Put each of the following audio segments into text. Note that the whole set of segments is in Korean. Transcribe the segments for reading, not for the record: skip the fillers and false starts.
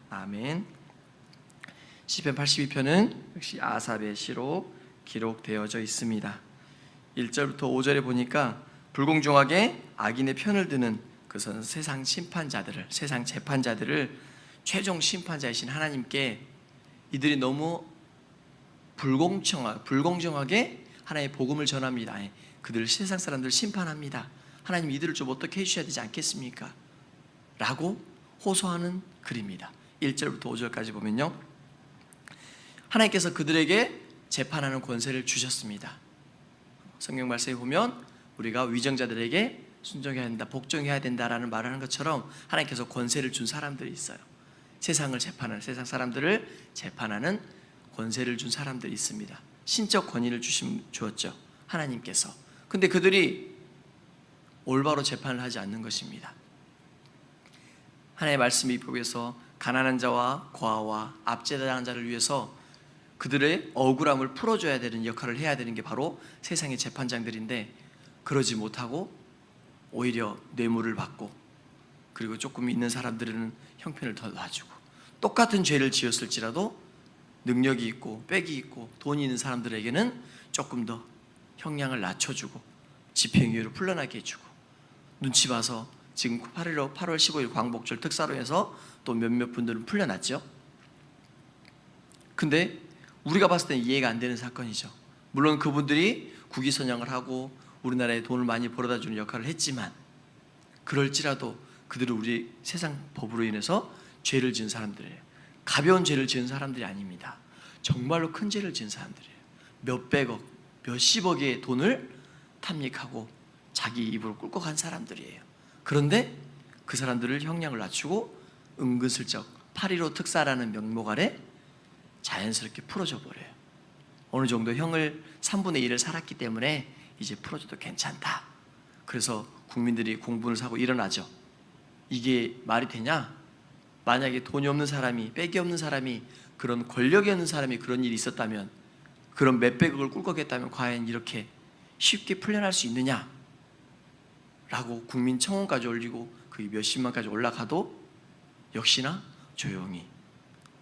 아멘. 시편 82편은 역시 아삽의 시로 기록되어져 있습니다. 1절부터 5절에 보니까 불공정하게 악인의 편을 드는 그것은 세상 심판자들을, 세상 재판자들을 최종 심판자이신 하나님께 이들이 너무 불공정하게 하나님의 복음을 전합니다. 그들 세상 사람들 심판합니다. 하나님 이들을 좀 어떻게 해주셔야 되지 않겠습니까? 라고 호소하는 글입니다. 1절부터 5절까지 보면요, 하나님께서 그들에게 재판하는 권세를 주셨습니다. 성경 말씀에 보면 우리가 위정자들에게 순종해야 된다, 복종해야 된다라는 말을 하는 것처럼 하나님께서 권세를 준 사람들이 있어요. 세상을 재판하는, 세상 사람들을 재판하는 권세를 준 사람들이 있습니다. 신적 권위를 주었죠, 하나님께서. 근데 그들이 올바로 재판을 하지 않는 것입니다. 하나님의 말씀 입법에서 가난한 자와 고아와 압제당한 자를 위해서 그들의 억울함을 풀어줘야 되는 역할을 해야 되는 게 바로 세상의 재판장들인데, 그러지 못하고 오히려 뇌물을 받고, 그리고 조금 있는 사람들은 형편을 더 놔주고, 똑같은 죄를 지었을지라도 능력이 있고 빽이 있고 돈이 있는 사람들에게는 조금 더 형량을 낮춰주고 집행유예로 풀려나게 해주고, 눈치 봐서 지금 8월 15일 광복절 특사로 해서 또 몇몇 분들은 풀려났죠. 근데 우리가 봤을 때는 이해가 안 되는 사건이죠. 물론 그분들이 국위선양을 하고 우리나라에 돈을 많이 벌어다 주는 역할을 했지만, 그럴지라도 그들은 우리 세상 법으로 인해서 죄를 지은 사람들이에요. 가벼운 죄를 지은 사람들이 아닙니다. 정말로 큰 죄를 지은 사람들이에요. 몇백억, 몇십억의 돈을 탐닉하고 자기 입으로 꿀꺽 한 사람들이에요. 그런데 그 사람들을 형량을 낮추고 은근슬쩍 8.15 특사라는 명목 아래 자연스럽게 풀어줘 버려요. 어느 정도 형을 3분의 1을 살았기 때문에 이제 풀어줘도 괜찮다. 그래서 국민들이 공분을 사고 일어나죠. 이게 말이 되냐? 만약에 돈이 없는 사람이, 빽이 없는 사람이, 그런 권력이 없는 사람이 그런 일이 있었다면, 그런 몇백억을 꿀꺽했다면 과연 이렇게 쉽게 풀려날 수 있느냐? 라고 국민 청원까지 올리고 그게 몇십만까지 올라가도 역시나 조용히.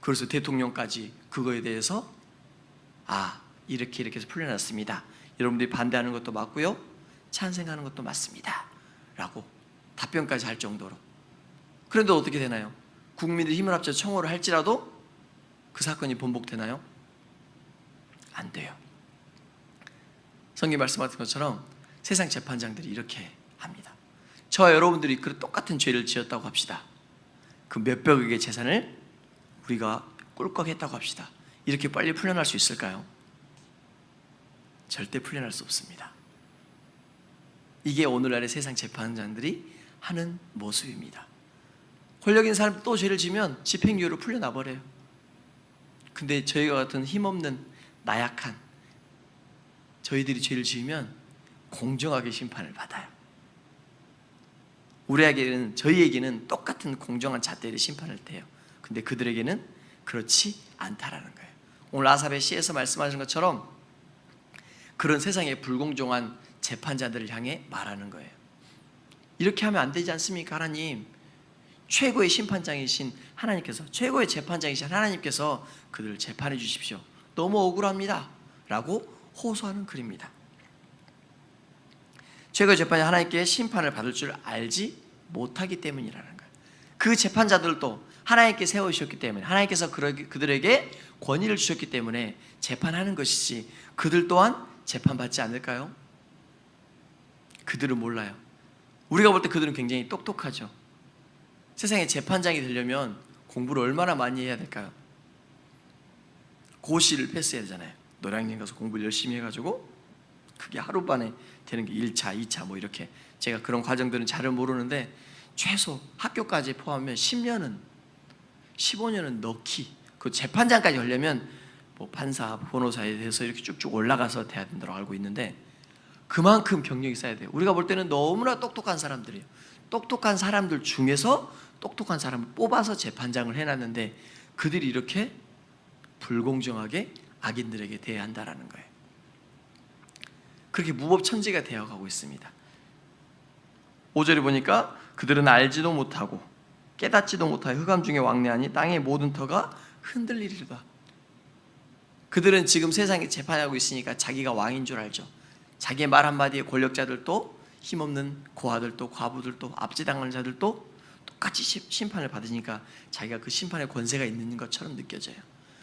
그래서 대통령까지 그거에 대해서 이렇게 해서 풀려났습니다, 여러분들이 반대하는 것도 맞고요, 찬성하는 것도 맞습니다 라고 답변까지 할 정도로. 그런데 어떻게 되나요? 국민들이 힘을 합쳐 청원을 할지라도 그 사건이 번복되나요? 안 돼요. 성경 말씀하신 것처럼 세상 재판장들이 이렇게 합니다. 저와 여러분들이 그 똑같은 죄를 지었다고 합시다. 그 몇백억의 재산을 우리가 꿀꺽 했다고 합시다. 이렇게 빨리 풀려날 수 있을까요? 절대 풀려날 수 없습니다. 이게 오늘날의 세상 재판장들이 하는 모습입니다. 권력 있는 사람 또 죄를 지면 집행유예로 풀려나 버려요. 근데 저희가 같은 힘없는 나약한 저희들이 죄를 지으면 공정하게 심판을 받아요. 저희에게는 똑같은 공정한 잣대의 심판을 대요. 근데 그들에게는 그렇지 않다라는 거예요. 오늘 아삽의 시에서 말씀하신 것처럼 그런 세상의 불공정한 재판자들을 향해 말하는 거예요. 이렇게 하면 안 되지 않습니까? 하나님, 최고의 심판장이신 하나님께서, 최고의 재판장이신 하나님께서 그들을 재판해 주십시오. 너무 억울합니다 라고 호소하는 글입니다. 최고의 재판이 하나님께 심판을 받을 줄 알지 못하기 때문이라는 거예요. 그 재판자들도 하나님께 세우셨기 때문에, 하나님께서 그들에게 권위를 주셨기 때문에 재판하는 것이지, 그들 또한 재판받지 않을까요? 그들은 몰라요. 우리가 볼 때 그들은 굉장히 똑똑하죠. 세상에 재판장이 되려면 공부를 얼마나 많이 해야 될까요? 고시를 패스해야 되잖아요. 노량진 가서 공부를 열심히 해가지고 그게 하루만에 되는 게 1차, 2차 뭐 이렇게. 제가 그런 과정들은 잘 모르는데 최소 학교까지 포함하면 10년은, 15년은 넣기. 그 재판장까지 하려면 뭐 판사, 변호사에 대해서 이렇게 쭉쭉 올라가서 돼야 된다고 알고 있는데, 그만큼 경력이 쌓여야 돼요. 우리가 볼 때는 너무나 똑똑한 사람들이에요. 똑똑한 사람들 중에서 똑똑한 사람을 뽑아서 재판장을 해놨는데 그들이 이렇게 불공정하게 악인들에게 대해야 한다는 거예요. 그렇게 무법천지가 되어가고 있습니다. 5절에 보니까 그들은 알지도 못하고 깨닫지도 못하여 흑암 중에 왕래하니 땅의 모든 터가 흔들리리로다. 그들은 지금 세상에 재판하고 있으니까 자기가 왕인 줄 알죠. 자기의 말 한마디에 권력자들도, 힘없는 고아들도, 과부들도, 압제당하는 자들도 똑같이 심판을 받으니까 자기가 그 심판의 권세가 있는 것처럼 느껴져요.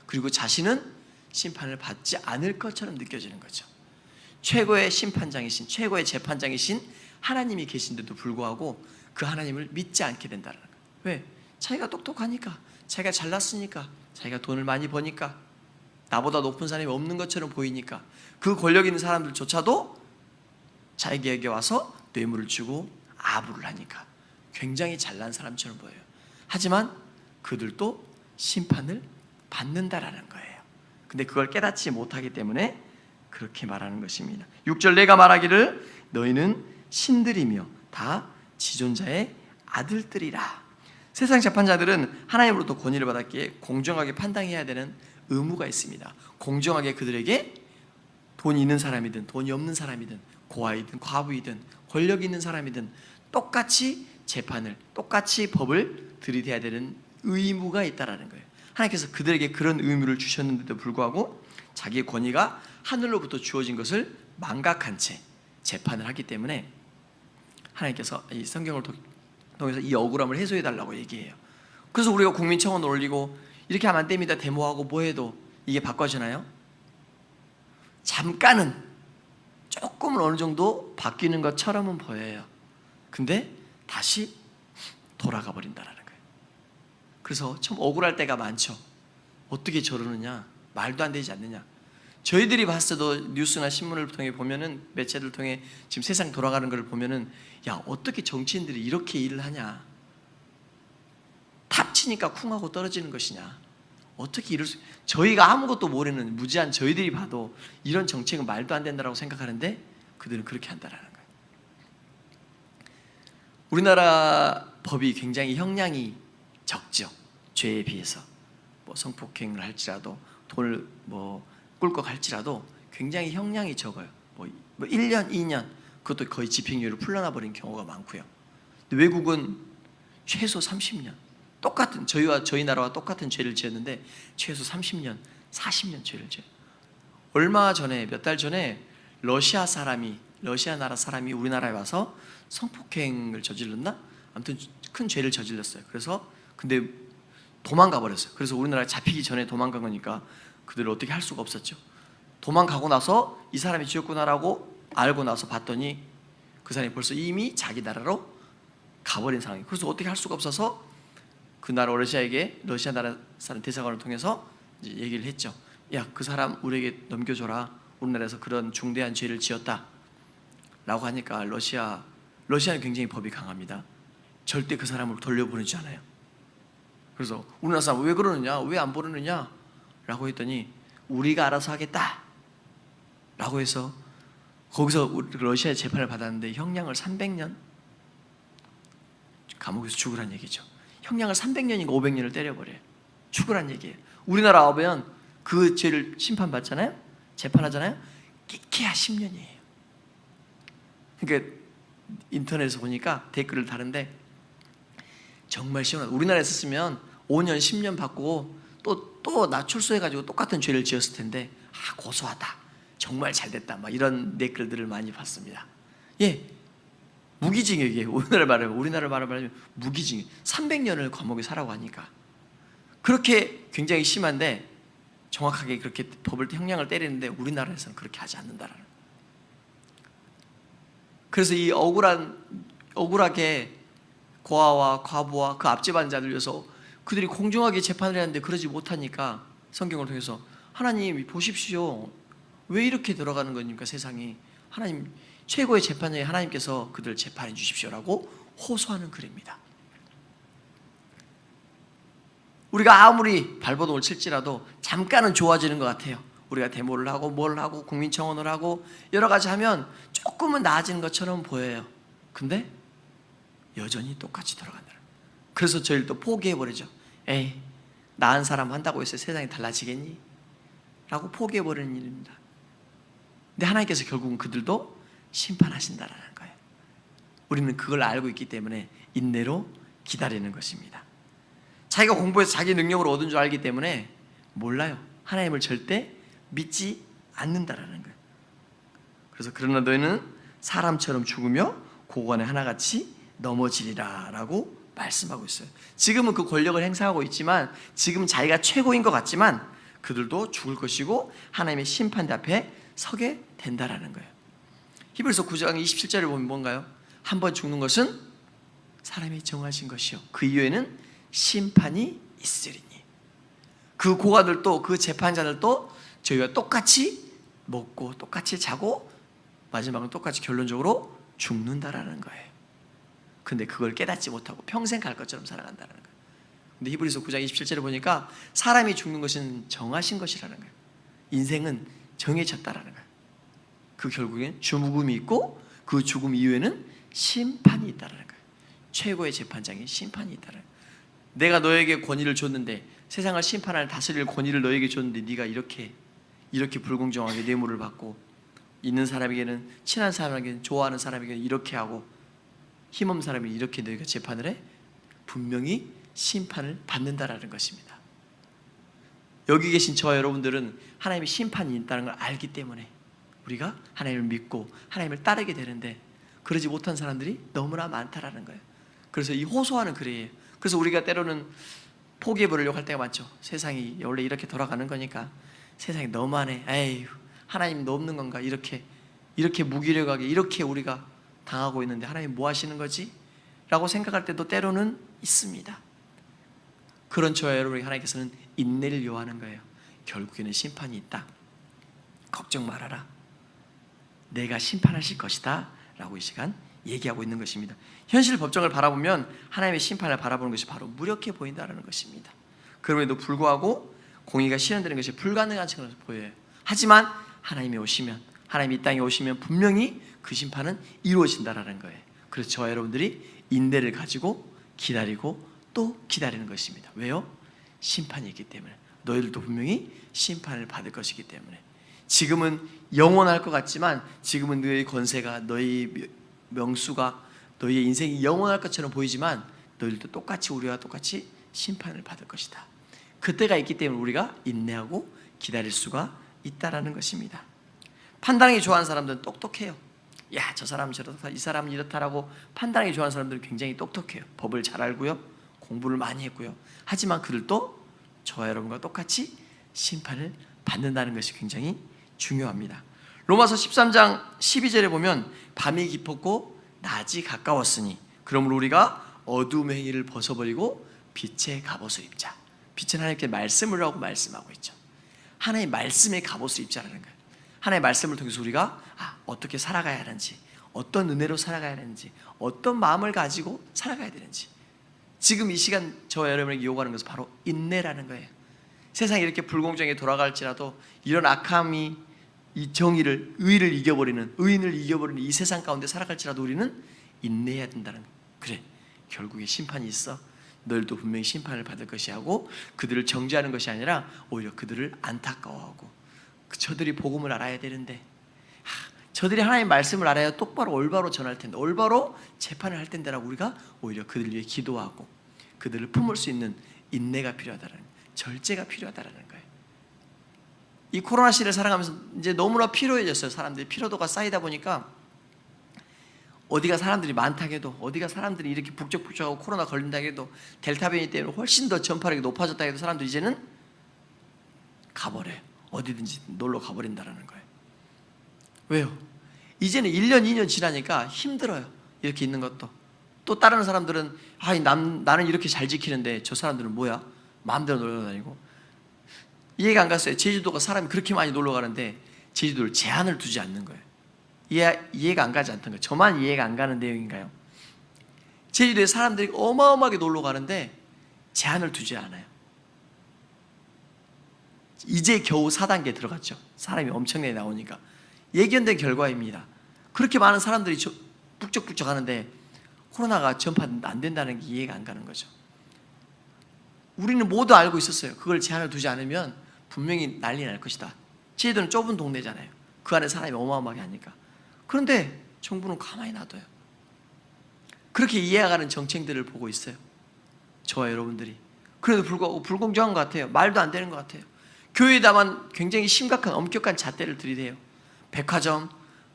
그리고 자신은 심판을 받지 않을 것처럼 느껴지는 거죠. 최고의 심판장이신, 최고의 재판장이신 하나님이 계신데도 불구하고 그 하나님을 믿지 않게 된다는 거예요. 왜? 자기가 똑똑하니까, 자기가 잘났으니까, 자기가 돈을 많이 버니까, 나보다 높은 사람이 없는 것처럼 보이니까 그 권력 있는 사람들조차도 자기에게 와서 뇌물을 주고 아부를 하니까 굉장히 잘난 사람처럼 보여요. 하지만 그들도 심판을 받는다라는 거예요. 근데 그걸 깨닫지 못하기 때문에 그렇게 말하는 것입니다. 6절 내가 말하기를 너희는 신들이며 다 지존자의 아들들이라. 세상 재판자들은 하나님으로부터 권위를 받았기에 공정하게 판단해야 되는 의무가 있습니다. 공정하게 그들에게 돈이 있는 사람이든 돈이 없는 사람이든 고아이든 과부이든 권력 있는 사람이든 똑같이 재판을, 똑같이 법을 들이대야 되는 의무가 있다라는 거예요. 하나님께서 그들에게 그런 의무를 주셨는데도 불구하고 자기의 권위가 하늘로부터 주어진 것을 망각한 채 재판을 하기 때문에 하나님께서 이 성경을 통해서 이 억울함을 해소해 달라고 얘기해요. 그래서 우리가 국민청원 올리고 이렇게 하면 안 됩니다 데모하고 뭐해도 이게 바꿔지나요? 잠깐은 조금은 어느 정도 바뀌는 것처럼은 보여요. 근데 다시 돌아가 버린다는 거예요. 그래서 참 억울할 때가 많죠. 어떻게 저러느냐, 말도 안 되지 않느냐. 저희들이 봤을 때도 뉴스나 신문을 통해 보면은, 매체를 통해 지금 세상 돌아가는 걸 보면은, 야 어떻게 정치인들이 이렇게 일을 하냐, 탑치니까 쿵하고 떨어지는 것이냐, 어떻게 이럴 수, 저희가 아무것도 모르는 무지한 저희들이 봐도 이런 정책은 말도 안 된다라고 생각하는데 그들은 그렇게 한다라는 거예요. 우리나라 법이 굉장히 형량이 적죠. 죄에 비해서 뭐 성폭행을 할지라도 돈을 뭐 꿀꺽 할지라도 굉장히 형량이 적어요. 뭐 1년, 2년 그것도 거의 집행유예로 풀려나 버린 경우가 많고요. 근데 외국은 최소 30년, 똑같은 저희 나라와 똑같은 죄를 지었는데 최소 30년, 40년 죄를 지어요. 얼마 전에, 몇 달 전에 러시아 나라 사람이 우리나라에 와서 성폭행을 저질렀나? 아무튼 큰 죄를 저질렀어요. 그래서 근데 도망가 버렸어요. 그래서 우리나라에 잡히기 전에 도망간 거니까 그들을 어떻게 할 수가 없었죠. 도망가고 나서 이 사람이 지었구나라고 알고 나서 봤더니 그 사람이 벌써 이미 자기 나라로 가버린 상황이에요. 그래서 어떻게 할 수가 없어서 그 나라 러시아 나라 사람 대사관을 통해서 이제 얘기를 했죠. 야, 그 사람 우리에게 넘겨줘라. 우리나라에서 그런 중대한 죄를 지었다 라고 하니까 러시아는 굉장히 법이 강합니다. 절대 그 사람을 돌려보내지 않아요. 그래서 우리나라 사람 왜 그러느냐, 왜 안 보내느냐 라고 했더니 우리가 알아서 하겠다 라고 해서 거기서 러시아의 재판을 받았는데 형량을 300년 감옥에서 죽으란 얘기죠. 형량을 300년인가 500년을 때려버려요. 죽으란 얘기예요. 우리나라 오면 그 죄를 심판받잖아요, 재판하잖아요, 끼케야 10년이에요. 그러니까 인터넷에서 보니까 댓글을 다른데 정말 시원하다. 우리나라에 있었으면 5년 10년 받고 또 나출소해가지고 똑같은 죄를 지었을 텐데 고소하다, 정말 잘됐다, 막 이런 댓글들을 많이 봤습니다. 예, 무기징역이에요. 우리나라 말을 하면 무기징역. 300년을 감옥에 사라고 하니까 그렇게 굉장히 심한데 정확하게 그렇게 형량을 때리는데 우리나라에서는 그렇게 하지 않는다라는. 그래서 이 억울하게 고아와 과부와 그 압제받은 자들 위해서 그들이 공정하게 재판을 했는데 그러지 못하니까 성경을 통해서 하나님 보십시오, 왜 이렇게 돌아가는 겁니까 세상이, 하나님 최고의 재판장이 하나님께서 그들을 재판해 주십시오라고 호소하는 글입니다. 우리가 아무리 발버둥을 칠지라도 잠깐은 좋아지는 것 같아요. 우리가 데모를 하고 뭘 하고 국민청원을 하고 여러 가지 하면 조금은 나아지는 것처럼 보여요. 근데 여전히 똑같이 돌아간다. 그래서 저희를 또 포기해버리죠. 에이, 나은 사람 한다고 해서 세상이 달라지겠니? 라고 포기해버리는 일입니다. 근데 하나님께서 결국은 그들도 심판하신다라는 거예요. 우리는 그걸 알고 있기 때문에 인내로 기다리는 것입니다. 자기가 공부해서 자기 능력으로 얻은 줄 알기 때문에 몰라요. 하나님을 절대 믿지 않는다라는 거예요. 그래서 그러나 너희는 사람처럼 죽으며 고관에 하나같이 넘어지리라 라고 말씀하고 있어요. 지금은 그 권력을 행사하고 있지만, 지금은 자기가 최고인 것 같지만 그들도 죽을 것이고 하나님의 심판대 앞에 서게 된다라는 거예요. 히브리서 9장 27절을 보면 뭔가요? 한 번 죽는 것은 사람이 정하신 것이요 그 이후에는 심판이 있으리니. 그 고관들도, 그 재판자들도 저희와 똑같이 먹고 똑같이 자고 마지막은 똑같이 결론적으로 죽는다라는 거예요. 근데 그걸 깨닫지 못하고 평생 갈 것처럼 살아간다는 거예요. 근데 히브리서 9장 27절을 보니까 사람이 죽는 것은 정하신 것이라는 거예요. 인생은 정해졌다라는 거예요. 그 결국엔 죽음이 있고 그 죽음 이후에는 심판이 있다라는 거예요. 최고의 재판장인 심판이 있다라는 거예요. 내가 너에게 권위를 줬는데, 세상을 심판할 다스릴 권위를 너에게 줬는데 네가 이렇게 불공정하게 뇌물을 받고, 있는 사람에게는, 친한 사람에게는, 좋아하는 사람에게는 이렇게 하고, 힘없는 사람이 이렇게 너희가 재판을 해? 분명히 심판을 받는다라는 것입니다. 여기 계신 저와 여러분들은 하나님의 심판이 있다는 걸 알기 때문에 우리가 하나님을 믿고 하나님을 따르게 되는데, 그러지 못한 사람들이 너무나 많다라는 거예요. 그래서 이 호소하는 글이에요. 그래서 우리가 때로는 포기해버리려고 할 때가 많죠. 세상이 원래 이렇게 돌아가는 거니까, 세상이 너무하네, 에휴 하나님도 없는 건가, 이렇게 무기력하게 이렇게 우리가 당하고 있는데 하나님 뭐 하시는 거지? 라고 생각할 때도 때로는 있습니다. 그런 저와 여러분에게 하나님께서는 인내를 요하는 거예요. 결국에는 심판이 있다, 걱정 말아라, 내가 심판하실 것이다 라고 이 시간 얘기하고 있는 것입니다. 현실 법정을 바라보면 하나님의 심판을 바라보는 것이 바로 무력해 보인다는 것입니다. 그럼에도 불구하고 공의가 실현되는 것이 불가능한 것으로 보여요. 하지만 하나님이 오시면, 하나님이 이 땅에 오시면 분명히 그 심판은 이루어진다는 거예요. 그래서 저와 여러분들이 인내를 가지고 기다리고 또 기다리는 것입니다. 왜요? 심판이 있기 때문에. 너희들도 분명히 심판을 받을 것이기 때문에. 지금은 영원할 것 같지만, 지금은 너희 권세가, 너희 명수가, 너희의 인생이 영원할 것처럼 보이지만 너희들도 똑같이, 우리와 똑같이 심판을 받을 것이다. 그때가 있기 때문에 우리가 인내하고 기다릴 수가 있다라는 것입니다. 판단하기 좋아하는 사람들은 똑똑해요. 야, 저 사람은 저렇다, 이 사람은 이렇다라고 판단하기 좋아하는 사람들은 굉장히 똑똑해요. 법을 잘 알고요, 공부를 많이 했고요. 하지만 그들도 저와 여러분과 똑같이 심판을 받는다는 것이 굉장히 중요합니다. 로마서 13장 12절에 보면 밤이 깊었고 낮이 가까웠으니 그러므로 우리가 어두움의 행위를 벗어버리고 빛의 갑옷을 입자. 빛은 하나님께 말씀을 하고 말씀하고 있죠. 하나님의 말씀의 갑옷을 입자라는 거예요. 하나님의 말씀을 통해서 우리가 어떻게 살아가야 하는지, 어떤 은혜로 살아가야 하는지, 어떤 마음을 가지고 살아가야 되는지, 지금 이 시간 저와 여러분에게 요구하는 것은 바로 인내라는 거예요. 세상이 이렇게 불공정하게 돌아갈지라도 이런 악함이 이 정의를, 의를 이겨버리는, 의인을 이겨버리는 이 세상 가운데 살아갈지라도 우리는 인내해야 된다는 거예요. 그래, 결국에 심판이 있어. 너희도 분명히 심판을 받을 것이 하고, 그들을 정죄하는 것이 아니라 오히려 그들을 안타까워하고, 저들이 복음을 알아야 되는데, 저들이 하나님의 말씀을 알아야 똑바로 올바로 전할 텐데, 올바로 재판을 할 텐데라고 우리가 오히려 그들을 위해 기도하고 그들을 품을 수 있는 인내가 필요하다는 거예요. 절제가 필요하다는 거예요. 이 코로나 시대를 살아가면서 이제 너무나 피로해졌어요. 사람들이 피로도가 쌓이다 보니까 어디가 사람들이 많다 해도, 어디가 사람들이 이렇게 북적북적하고 코로나 걸린다 해도, 델타 변이 때문에 훨씬 더 전파력이 높아졌다 해도 사람들이 이제는 가버려요. 어디든지 놀러 가버린다는 거예요. 왜요? 이제는 1년, 2년 지나니까 힘들어요. 이렇게 있는 것도. 또 다른 사람들은 나는 이렇게 잘 지키는데 저 사람들은 뭐야? 마음대로 놀러 다니고. 이해가 안 갔어요. 제주도가 사람이 그렇게 많이 놀러 가는데 제주도를 제한을 두지 않는 거예요. 이해가 안 가지 않던 거예요. 저만 이해가 안 가는 내용인가요? 제주도에 사람들이 어마어마하게 놀러 가는데 제한을 두지 않아요. 이제 겨우 4단계 들어갔죠. 사람이 엄청나게 나오니까. 예견된 결과입니다. 그렇게 많은 사람들이 북적북적 하는데 코로나가 전파 안 된다는 게 이해가 안 가는 거죠. 우리는 모두 알고 있었어요. 그걸 제한을 두지 않으면 분명히 난리 날 것이다. 제주도는 좁은 동네잖아요. 그 안에 사람이 어마어마하게 하니까. 그런데 정부는 가만히 놔둬요. 그렇게 이해가는 정책들을 보고 있어요. 저와 여러분들이. 그래도 불구하고 불공정한 것 같아요. 말도 안 되는 것 같아요. 교회에다만 굉장히 심각한 엄격한 잣대를 들이대요. 백화점,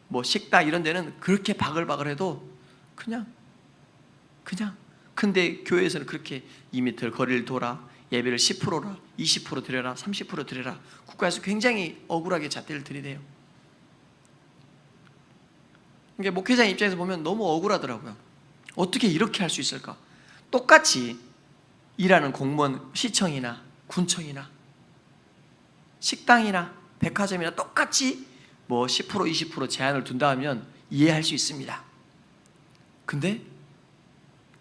뭐 식당 이런 데는 그렇게 바글바글해도 그냥 근데 교회에서는 그렇게 2m 거리를 돌아 예배를 10%라 20% 드려라 30% 드려라. 국가에서 굉장히 억울하게 잣대를 들이대요. 그러니까 목회자 입장에서 보면 너무 억울하더라고요. 어떻게 이렇게 할 수 있을까? 똑같이 일하는 공무원, 시청이나 군청이나 식당이나 백화점이나 똑같이 뭐 10% 20% 제한을 둔다 하면 이해할 수 있습니다. 근데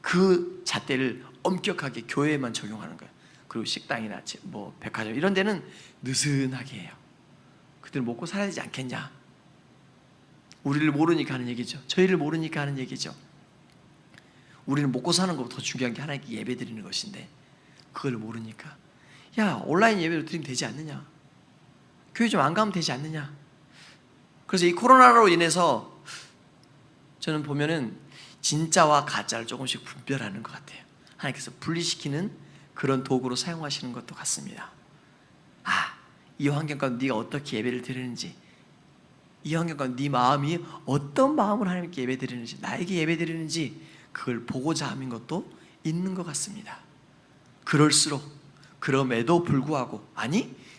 그 잣대를 엄격하게 교회에만 적용하는 거예요. 그리고 식당이나 뭐 백화점 이런 데는 느슨하게 해요. 그들 먹고 살아야 되지 않겠냐? 우리를 모르니까 하는 얘기죠. 저희를 모르니까 하는 얘기죠. 우리는 먹고 사는 것보다 더 중요한 게 하나님께 예배 드리는 것인데 그걸 모르니까 야 온라인 예배로 드리면 되지 않느냐? 교회 좀 안 가면 되지 않느냐? 그래서 이 코로나로 인해서 저는 보면은 진짜와 가짜를 조금씩 분별하는 것 같아요. 하나님께서 분리시키는 그런 도구로 사용하시는 것도 같습니다. 이 환경 가운데 네가 어떻게 예배를 드리는지, 이 환경 가운데 네 마음이 어떤 마음으로 하나님께 예배 드리는지, 나에게 예배 드리는지 그걸 보고자 하는 것도 있는 것 같습니다. 그럴수록 그럼에도 불구하고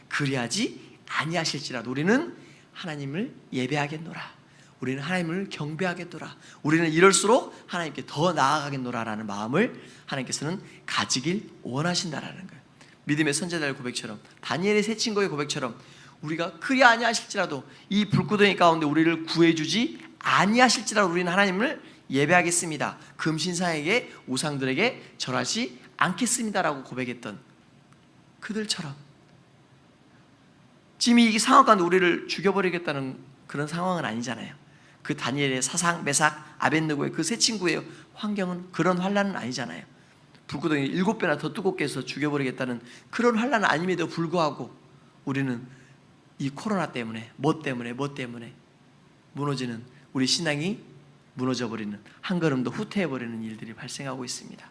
그리하지 아니하실지라도 우리는 하나님을 예배하겠노라. 우리는 하나님을 경배하겠노라. 우리는 이럴수록 하나님께 더 나아가겠노라라는 마음을 하나님께서는 가지길 원하신다라는 거예요. 믿음의 선제자의 고백처럼, 다니엘의 세 친구의 고백처럼 우리가 그리 아니하실지라도 이 불구덩이 가운데 우리를 구해주지 아니하실지라도 우리는 하나님을 예배하겠습니다. 금신상에게 우상들에게 절하지 않겠습니다라고 고백했던 그들처럼 지금 이 상황 가운데 우리를 죽여버리겠다는 그런 상황은 아니잖아요. 그 다니엘의 사상, 메삭, 아벳느고의 그 세 친구의 환경은 그런 환난은 아니잖아요. 불구덩이 7배나 더 뜨겁게 해서 죽여버리겠다는 그런 환난은 아님에도 불구하고 우리는 이 코로나 때문에 뭐 때문에 무너지는 우리 신앙이 무너져버리는, 한 걸음 더 후퇴해버리는 일들이 발생하고 있습니다.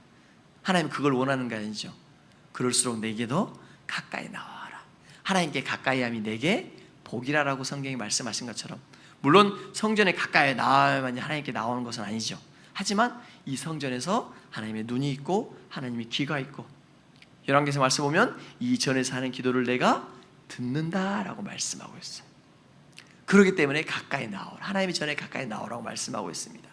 하나님 그걸 원하는 게 아니죠. 그럴수록 내게 더 가까이 나와라. 하나님께 가까이함이 내게 복이라라고 성경이 말씀하신 것처럼, 물론 성전에 가까이 나와야만 하나님께 나오는 것은 아니죠. 하지만 이 성전에서 하나님의 눈이 있고 하나님의 귀가 있고, 열왕기서 말씀 보면 이 전에서 하는 기도를 내가 듣는다라고 말씀하고 있어요. 그렇기 때문에 가까이 나오라, 하나님의 전에 가까이 나오라고 말씀하고 있습니다.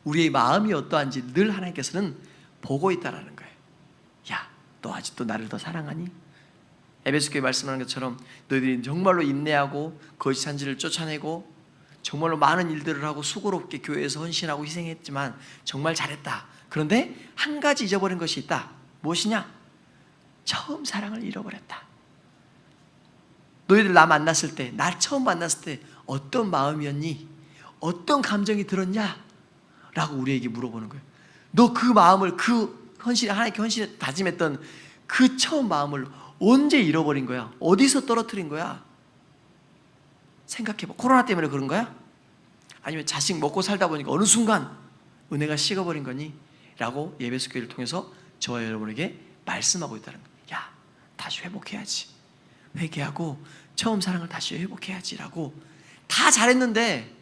우리의 마음이 어떠한지 늘 하나님께서는 보고 있다라는 거예요. 야, 너 아직도 나를 더 사랑하니? 에베소 교회 말씀하는 것처럼 너희들이 정말로 인내하고 거짓 산지를 쫓아내고 정말로 많은 일들을 하고 수고롭게 교회에서 헌신하고 희생했지만 정말 잘했다. 그런데 한 가지 잊어버린 것이 있다. 무엇이냐? 처음 사랑을 잃어버렸다. 너희들 나 만났을 때, 날 처음 만났을 때 어떤 마음이었니? 어떤 감정이 들었냐? 라고 우리에게 물어보는 거예요. 너 그 마음을, 그 헌신, 하나님께 헌신에 다짐했던 그 처음 마음을 언제 잃어버린 거야? 어디서 떨어뜨린 거야? 생각해봐. 코로나 때문에 그런 거야? 아니면 자식 먹고 살다 보니까 어느 순간 은혜가 식어버린 거니? 라고 예배소 교회를 통해서 저와 여러분에게 말씀하고 있다는 거예요. 야, 다시 회복해야지. 회개하고 처음 사랑을 다시 회복해야지 라고. 다 잘했는데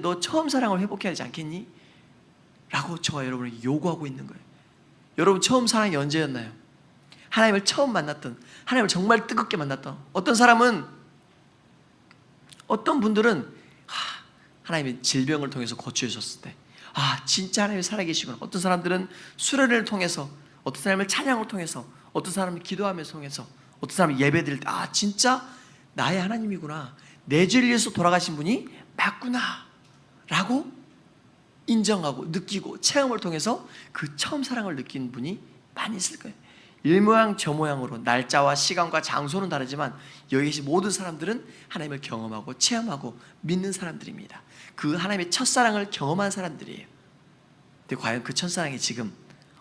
너 처음 사랑을 회복해야 하지 않겠니? 라고 저와 여러분에게 요구하고 있는 거예요. 여러분 처음 사랑이 언제였나요? 하나님을 처음 만났던, 하나님을 정말 뜨겁게 만났던, 어떤 분들은 하나님의 질병을 통해서 고쳐주셨을 때 진짜 하나님이 살아계시구나. 어떤 사람들은 수련을 통해서, 어떤 사람을 찬양을 통해서, 어떤 사람을 기도하면서 통해서, 어떤 사람은 예배드릴 때 진짜 나의 하나님이구나, 내 죄를 위해서 돌아가신 분이 맞구나 라고 인정하고 느끼고 체험을 통해서 그 처음 사랑을 느낀 분이 많이 있을 거예요. 일모양 저모양으로 날짜와 시간과 장소는 다르지만 여기 계신 모든 사람들은 하나님을 경험하고 체험하고 믿는 사람들입니다. 그 하나님의 첫사랑을 경험한 사람들이에요. 근데 과연 그 첫사랑이 지금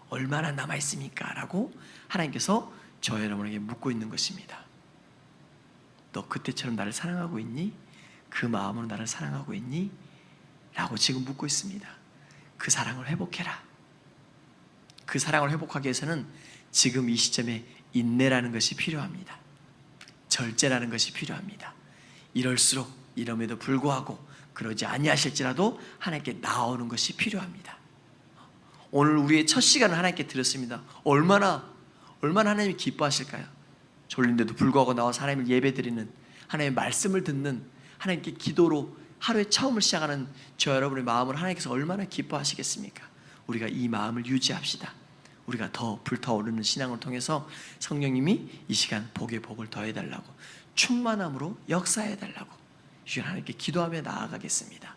얼마나 남아있습니까? 라고 하나님께서 저 여러분에게 묻고 있는 것입니다. 너 그때처럼 나를 사랑하고 있니? 그 마음으로 나를 사랑하고 있니? 라고 지금 묻고 있습니다. 그 사랑을 회복해라. 그 사랑을 회복하기 위해서는 지금 이 시점에 인내라는 것이 필요합니다. 절제라는 것이 필요합니다. 이럴수록 이럼에도 불구하고 그러지 아니하실지라도 하나님께 나오는 것이 필요합니다. 오늘 우리의 첫 시간을 하나님께 드렸습니다. 얼마나 하나님이 기뻐하실까요? 졸린데도 불구하고 나와서 하나님을 예배드리는, 하나님의 말씀을 듣는, 하나님께 기도로 하루의 처음을 시작하는 저 여러분의 마음을 하나님께서 얼마나 기뻐하시겠습니까? 우리가 이 마음을 유지합시다. 우리가 더 불타오르는 신앙을 통해서 성령님이 이 시간 복에 복을 더해달라고, 충만함으로 역사해달라고 하나님께 기도하며 나아가겠습니다.